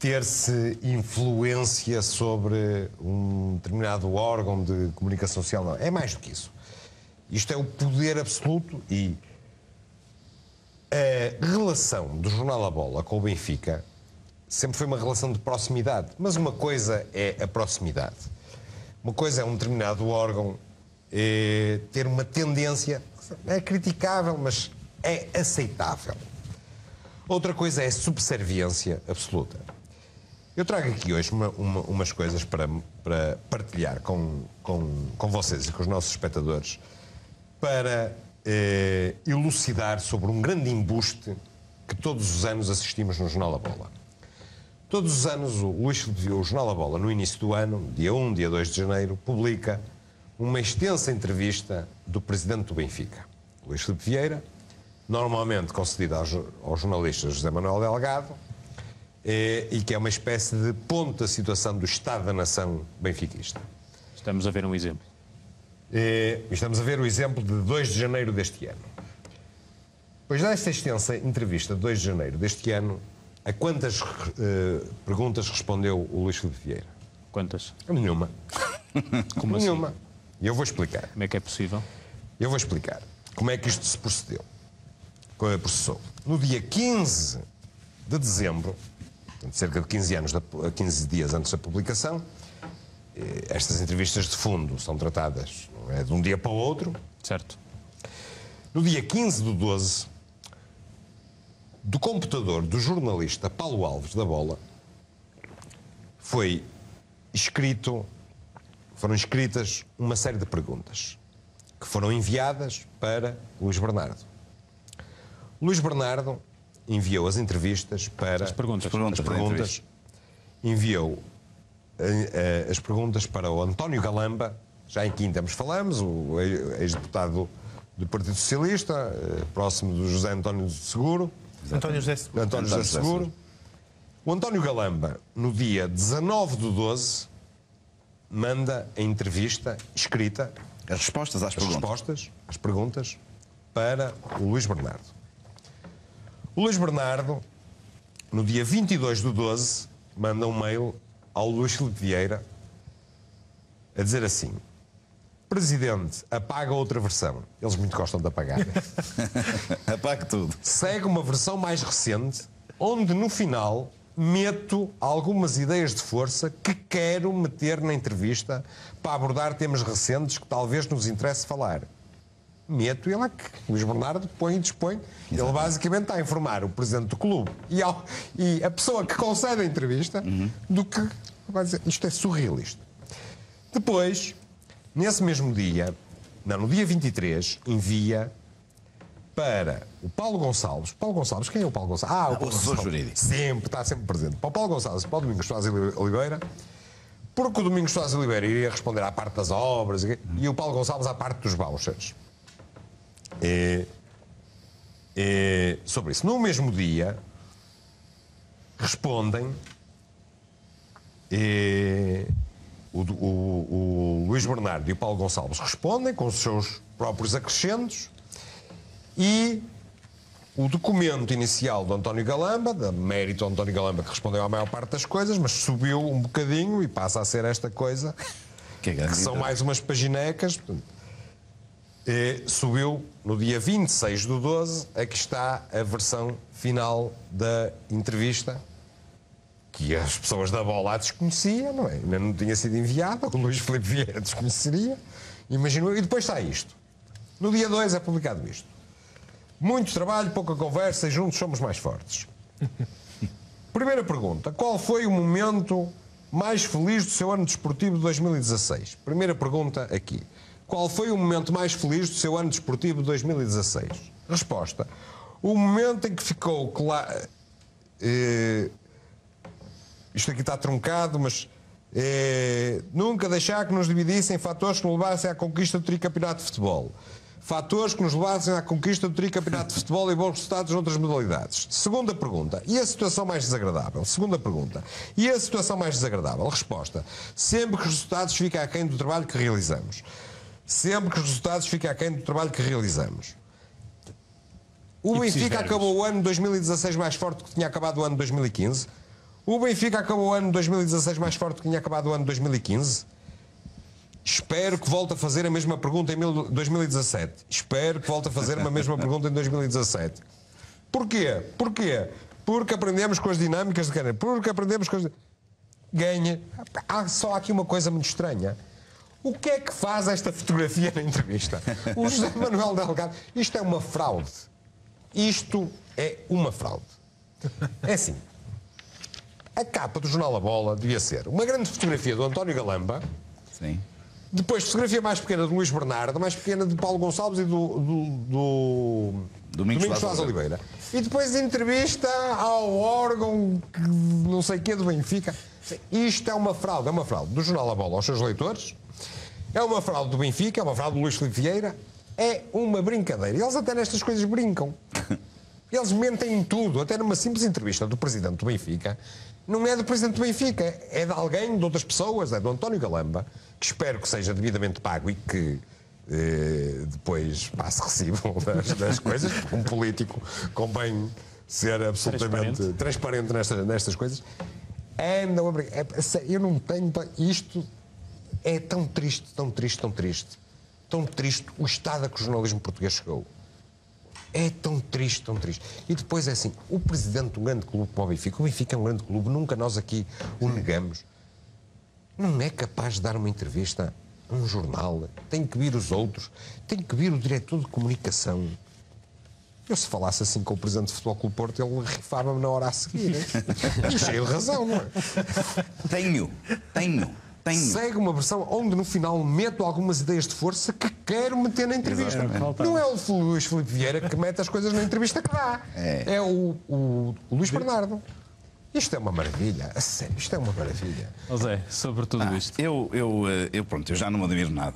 ter-se influência sobre um determinado órgão de comunicação social. Não, é mais do que isso. Isto é o poder absoluto e a relação do Jornal A Bola com o Benfica sempre foi uma relação de proximidade. Mas uma coisa é a proximidade. Uma coisa é um determinado órgão ter uma tendência, é criticável, mas é aceitável. Outra coisa é a subserviência absoluta. Eu trago aqui hoje umas coisas para partilhar com vocês e com os nossos espectadores para elucidar sobre um grande embuste que todos os anos assistimos no Jornal A Bola. Todos os anos o Jornal A Bola, no início do ano, dia 1, dia 2 de janeiro, publica uma extensa entrevista do presidente do Benfica, Luís Filipe Vieira, normalmente concedida ao jornalista José Manuel Delgado, e que é uma espécie de ponto da situação do Estado da Nação benfiquista. Estamos a ver um exemplo. Estamos a ver o exemplo de 2 de janeiro deste ano. Pois desta extensa entrevista de 2 de janeiro deste ano, a quantas perguntas respondeu o Luís Filipe Vieira? Quantas? Nenhuma. Como Nenhuma. assim? E eu vou explicar. Como é que é possível? Eu vou explicar como é que isto se processou. No dia 15 de dezembro, cerca de 15 dias antes da publicação, estas entrevistas de fundo são tratadas, não é de um dia para o outro. Certo. No dia 15 do 12, do computador do jornalista Paulo Alves da Bola, foram escritas uma série de perguntas que foram enviadas para Luís Bernardo. Luís Bernardo enviou as entrevistas para... As perguntas. Enviou as perguntas para o António Galamba, já em que tempos falamos, o ex-deputado do Partido Socialista, próximo do José António Seguro. António José Seguro. O António Galamba, no dia 19 do 12, manda a entrevista escrita, as respostas às perguntas, para o Luís Bernardo. O Luís Bernardo, no dia 22 do 12, manda um mail ao Luís Filipe Vieira a dizer assim: Presidente, apaga outra versão. Eles muito gostam de apagar. Apague tudo. Segue uma versão mais recente, onde no final meto algumas ideias de força que quero meter na entrevista para abordar temas recentes que talvez nos interesse falar. Meto e lá que Luís Bernardo põe e dispõe. Exato. Ele basicamente está a informar o presidente do clube e a pessoa que concede a entrevista do que vai dizer. Isto é surrealista. Depois, nesse mesmo dia, no dia 23, envia para o Paulo Gonçalves. Paulo Gonçalves, quem é o Paulo Gonçalves? O Paulo assessor jurídico. Está sempre presente. Para o Paulo Gonçalves e para o Domingos Soares Oliveira, porque o Domingos Soares Oliveira iria responder à parte das obras e o Paulo Gonçalves à parte dos vouchers. Sobre isso. No mesmo dia, respondem o Luís Bernardo e o Paulo Gonçalves respondem com os seus próprios acrescentos e o documento inicial do António Galamba, da mérito do António Galamba, que respondeu à maior parte das coisas, mas subiu um bocadinho e passa a ser esta coisa, que são mais umas paginecas. Subiu no dia 26 do 12, aqui está a versão final da entrevista, que as pessoas da Bola desconheciam, não é? Ainda não tinha sido enviada, o Luís Filipe Vieira desconheceria, imaginou, e depois está isto. No dia 2 é publicado isto. Muito trabalho, pouca conversa e juntos somos mais fortes. Primeira pergunta, qual foi o momento mais feliz do seu ano desportivo de 2016? Primeira pergunta aqui. Qual foi o momento mais feliz do seu ano desportivo de 2016? Resposta. O momento em que ficou claro... isto aqui está truncado, mas... nunca deixar que nos dividissem fatores que nos levassem à conquista do tricampeonato de futebol. Fatores que nos levassem à conquista do tricampeonato de futebol e bons resultados noutras modalidades. Segunda pergunta. E a situação mais desagradável? Segunda pergunta. E a situação mais desagradável? Resposta. Sempre que os resultados ficam aquém do trabalho que realizamos. Sempre que os resultados ficam aquém do trabalho que realizamos. O Benfica acabou o ano de 2016 mais forte do que tinha acabado o ano de 2015. O Benfica acabou o ano de 2016 mais forte do que tinha acabado o ano de 2015. Espero que volte a fazer a mesma pergunta em 2017. Espero que volte a fazer a mesma pergunta em 2017. Porquê? Porque aprendemos com as dinâmicas de carreira. Porque aprendemos com as... Ganha. Há só aqui uma coisa muito estranha. O que é que faz esta fotografia na entrevista? O José Manuel Delgado. Isto é uma fraude. Isto é uma fraude. É assim. A capa do jornal A Bola devia ser uma grande fotografia do António Galamba. Sim. Depois, fotografia mais pequena do Luís Bernardo, mais pequena de Paulo Gonçalves e do Domingos Soares Oliveira. E depois entrevista ao órgão que não sei o quê do Benfica. Isto é uma fraude do jornal A Bola aos seus leitores, é uma fraude do Benfica, é uma fraude do Luís Filipe Vieira, é uma brincadeira. E eles até nestas coisas brincam. Eles mentem em tudo, até numa simples entrevista do presidente do Benfica. Não é do presidente do Benfica, é de alguém, de outras pessoas, é do António Galamba, que espero que seja devidamente pago e que depois passe recibo das coisas, porque um político convém ser absolutamente transparente nestas coisas. Andam a brincar. Eu não tenho... Isto é tão triste o estado a que o jornalismo português chegou. É tão triste. E depois é assim, o presidente de um grande clube como o Benfica é um grande clube, nunca nós aqui o negamos, não é capaz de dar uma entrevista a um jornal, tem que vir os outros, tem que vir o diretor de comunicação. Eu, se falasse assim com o presidente do Futebol Clube Porto, ele rifava-me na hora a seguir. E cheio de razão, não é? Tenho. Segue uma versão onde no final meto algumas ideias de força que quero meter na entrevista. Não é o Luís Filipe Vieira que mete as coisas na entrevista que dá. É o Luís Bernardo. Isto é uma maravilha. A sério, isto é uma maravilha. José, sobre tudo isto. Pronto, eu já não me admiro nada.